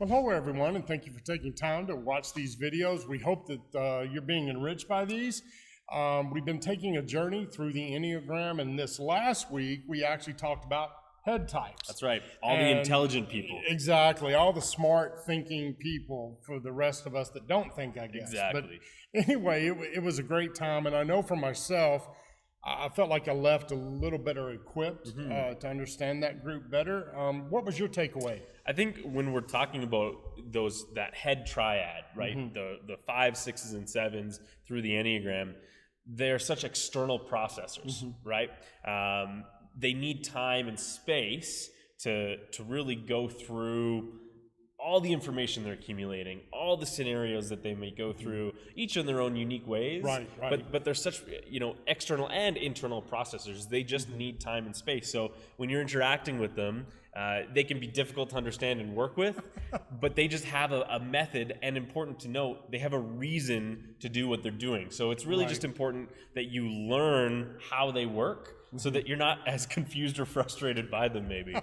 Well, hello everyone, and thank you for taking time to watch these videos. We hope that you're being enriched by these. We've been taking a journey through the Enneagram, and this last week we actually talked about head types. That's right, all the intelligent people. Exactly, all the smart thinking people for the rest of us that don't think, I guess. Exactly. But anyway, it was a great time, and I know for myself, I felt like I left a little better equipped to understand that group better. What was your takeaway? I think when we're talking about that head triad, right? The 5, 6s, and 7s through the Enneagram, they're such external processors, right? They need time and space to really go through all the information they're accumulating, all the scenarios that they may go through, each in their own unique ways. Right. But they're such, external and internal processors. They just need time and space. So when you're interacting with them, they can be difficult to understand and work with, but they just have a method, and important to note, they have a reason to do what they're doing. So it's really just important that you learn how they work so that you're not as confused or frustrated by them, maybe.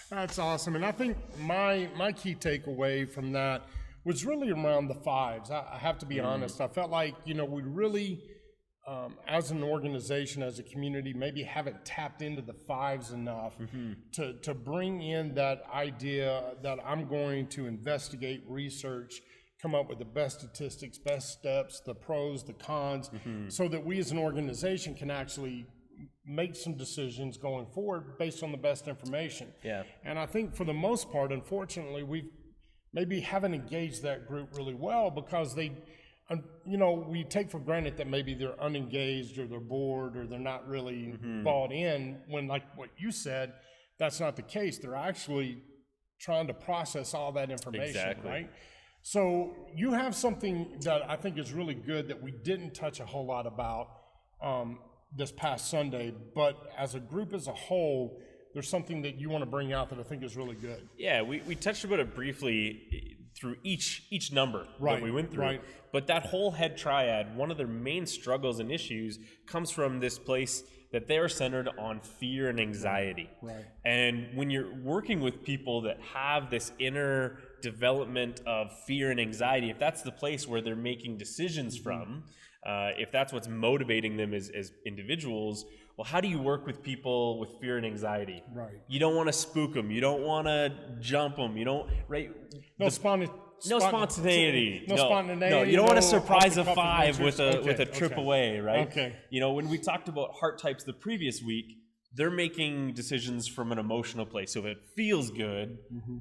That's awesome. And I think my key takeaway from that was really around the 5s. I have to be honest. I felt like, we really, as an organization, as a community, maybe haven't tapped into the 5s enough to bring in that idea that I'm going to investigate, research, come up with the best statistics, best steps, the pros, the cons, so that we as an organization can actually make some decisions going forward based on the best information. Yeah. And I think for the most part, unfortunately, we maybe haven't engaged that group really well because they, we take for granted that maybe they're unengaged or they're bored or they're not really bought in, when, like what you said, that's not the case. They're actually trying to process all that information, right? So you have something that I think is really good that we didn't touch a whole lot about this past Sunday, but as a group as a whole, there's something that you want to bring out that I think is really good. Yeah, we touched about it briefly through each number that we went through. Right. But that whole head triad, one of their main struggles and issues comes from this place that they're centered on fear and anxiety. Right. And when you're working with people that have this inner development of fear and anxiety, if that's the place where they're making decisions from, if that's what's motivating them as individuals, well, how do you work with people with fear and anxiety? Right. You don't want to spook them. You don't want to jump them. You don't, right? No spontaneity. No spontaneity. No, you don't want to surprise a off-the-cuff 5 with adventures. a trip away, right? Okay. When we talked about heart types the previous week, they're making decisions from an emotional place. So if it feels good,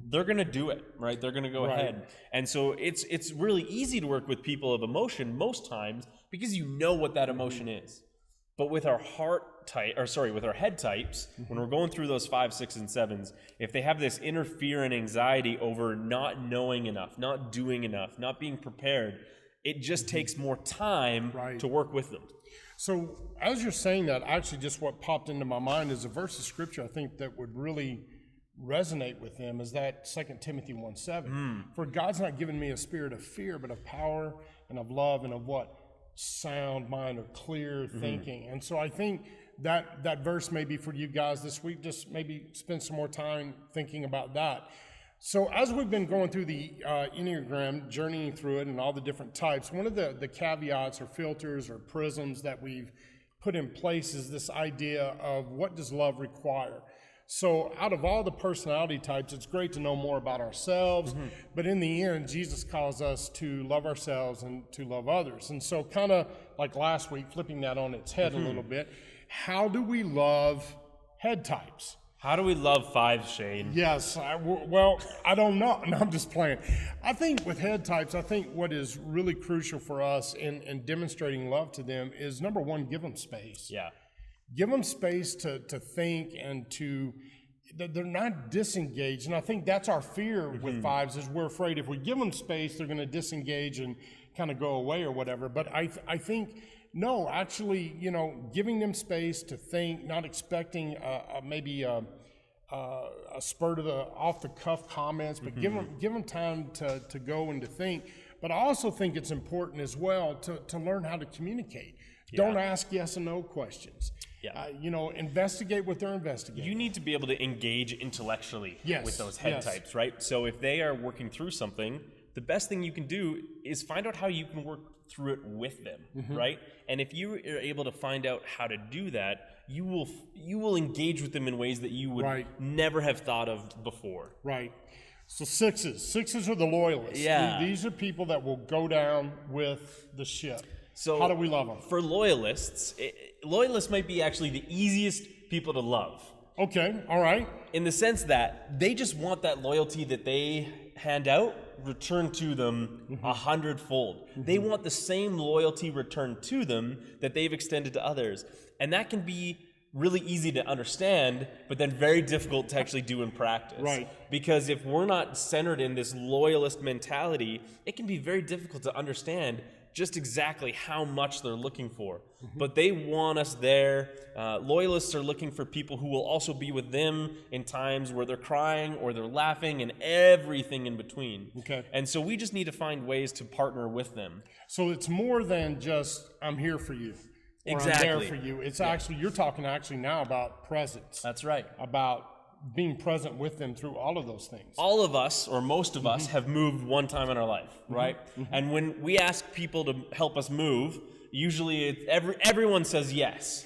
they're going to do it, right? They're going to go ahead. And so it's really easy to work with people of emotion most times because you know what that emotion is. But with our with our head types, when we're going through those 5, 6, and 7s, if they have this inner fear and anxiety over not knowing enough, not doing enough, not being prepared, it just takes more time to work with them. So as you're saying that, actually just what popped into my mind is a verse of scripture I think that would really resonate with them is that 2 Timothy 1:7. For God's not given me a spirit of fear, but of power and of love and of what? Sound mind or clear thinking. And so I think that verse may be for you guys this week. Just maybe spend some more time thinking about that. So as we've been going through the Enneagram, journeying through it and all the different types, one of the caveats or filters or prisms that we've put in place is this idea of what does love require? So out of all the personality types, it's great to know more about ourselves, but in the end, Jesus calls us to love ourselves and to love others. And so kind of like last week, flipping that on its head a little bit, how do we love head types? How do we love 5s, Shane? Yes, I don't know. No, I'm just playing. I think with head types, I think what is really crucial for us in demonstrating love to them is, number one, give them space. Yeah. Give them space to think and they're not disengaged. And I think that's our fear with 5s is we're afraid if we give them space, they're going to disengage and kind of go away or whatever. But I think, no, actually, giving them space to think, not expecting maybe a spurt of the off-the-cuff comments, but give them time to go and to think. But I also think it's important as well to learn how to communicate. Don't ask yes and no questions. Yeah. Investigate what they're investigating. You need to be able to engage intellectually Yes, with those head yes. types, right? So if they are working through something, the best thing you can do is find out how you can work through it with them, right? And if you are able to find out how to do that, you will engage with them in ways that you would Right. never have thought of before. Right. So sixes are the loyalists. Yeah. These are people that will go down with the ship. So How do we love them? For loyalists, loyalists might be actually the easiest people to love, Okay, all right. in the sense that they just want that loyalty that they hand out returned to them 100-fold. They want the same loyalty returned to them that they've extended to others. And that can be really easy to understand, but then very difficult to actually do in practice. Right. Because if we're not centered in this loyalist mentality, it can be very difficult to understand just exactly how much they're looking for. But they want us there. Loyalists are looking for people who will also be with them in times where they're crying or they're laughing and everything in between. Okay. And so we just need to find ways to partner with them. So it's more than just, I'm here for you. Or I'm Exactly. there for you. It's actually, you're talking actually now about presence. That's right. About being present with them through all of those things. All of us, or most of us, have moved one time in our life, right? And when we ask people to help us move, usually everyone says yes.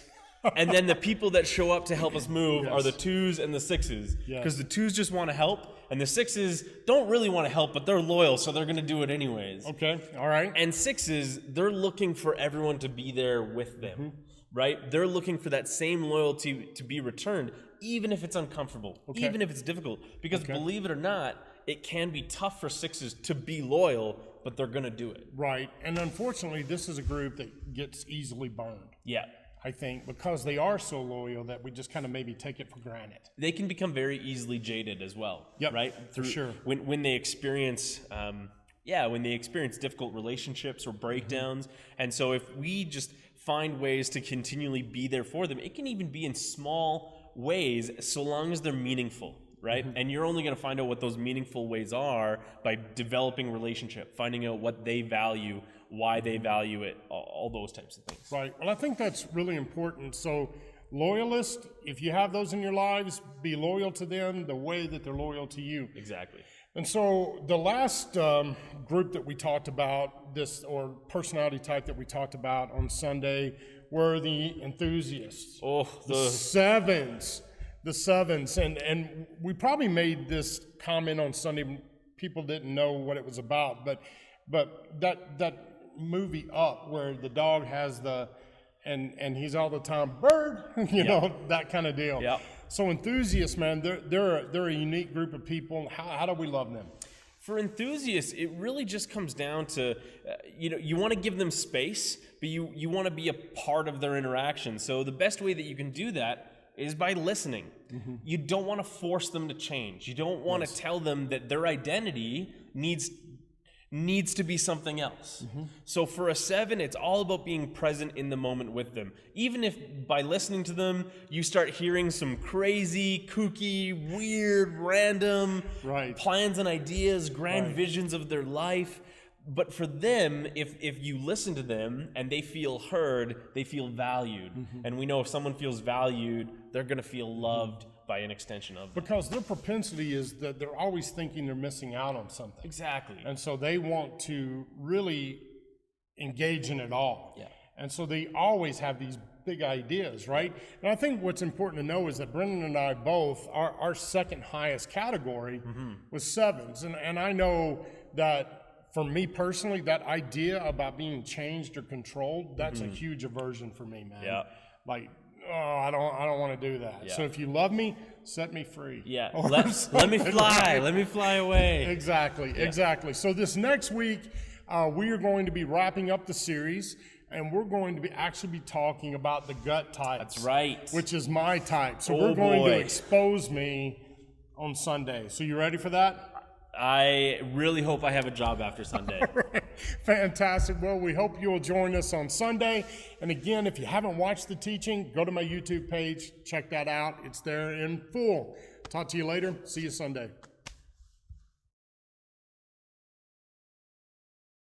And then the people that show up to help us move are the 2s and the 6s. Because the 2s just want to help, and the 6s don't really want to help, but they're loyal, so they're going to do it anyways. Okay, all right. And 6s, they're looking for everyone to be there with them, right? They're looking for that same loyalty to be returned, even if it's uncomfortable, even if it's difficult. Because believe it or not, it can be tough for 6s to be loyal, but they're going to do it. Right. And unfortunately, this is a group that gets easily burned, Yeah. I think, because they are so loyal that we just kind of maybe take it for granted. They can become very easily jaded as well, Yep, right? for sure. When they experience, when they experience difficult relationships or breakdowns. And so if we just find ways to continually be there for them, it can even be in small ways, so long as they're meaningful, right? And you're only going to find out what those meaningful ways are by developing relationship, finding out what they value, why they value it, all those types of things. Right. Well, I think that's really important. So loyalists, if you have those in your lives, be loyal to them the way that they're loyal to you. Exactly. And so the last group that we talked about, or personality type that we talked about on Sunday, were the enthusiasts. Oh, The sevens. And we probably made this comment on Sunday. People didn't know what it was about, but that movie Up, where the dog has and he's all the time, bird, you know, that kind of deal. Yeah. So enthusiasts, man, they're a unique group of people. How do we love them? For enthusiasts, it really just comes down to, you want to give them space, but you want to be a part of their interaction. So the best way that you can do that is by listening. You don't want to force them to change. You don't want to tell them that their identity needs to be something else. So for a 7, it's all about being present in the moment with them. Even if by listening to them, you start hearing some crazy, kooky, weird, random plans and ideas, grand visions of their life. But for them, if you listen to them and they feel heard, they feel valued. And we know if someone feels valued, they're going to feel loved by an extension of them. Because their propensity is that they're always thinking they're missing out on something. Exactly. And so they want to really engage in it all. Yeah. And so they always have these big ideas, right? And I think what's important to know is that Brendan and I both, our second highest category was 7s. And I know that for me personally, that idea about being changed or controlled, that's a huge aversion for me, man. Yeah. Like, I don't want to do that. Yeah. So if you love me, set me free. Yeah, Or let me something fly. like Let me fly away. Exactly. So this next week, we are going to be wrapping up the series, and we're going to actually be talking about the gut types. That's right. Which is my type. So Oh, we're going boy. to expose me on Sunday. So you ready for that? I really hope I have a job after Sunday. Fantastic. Well, we hope you'll join us on Sunday. And again, if you haven't watched the teaching, go to my YouTube page, check that out. It's there in full. Talk to you later. See you Sunday.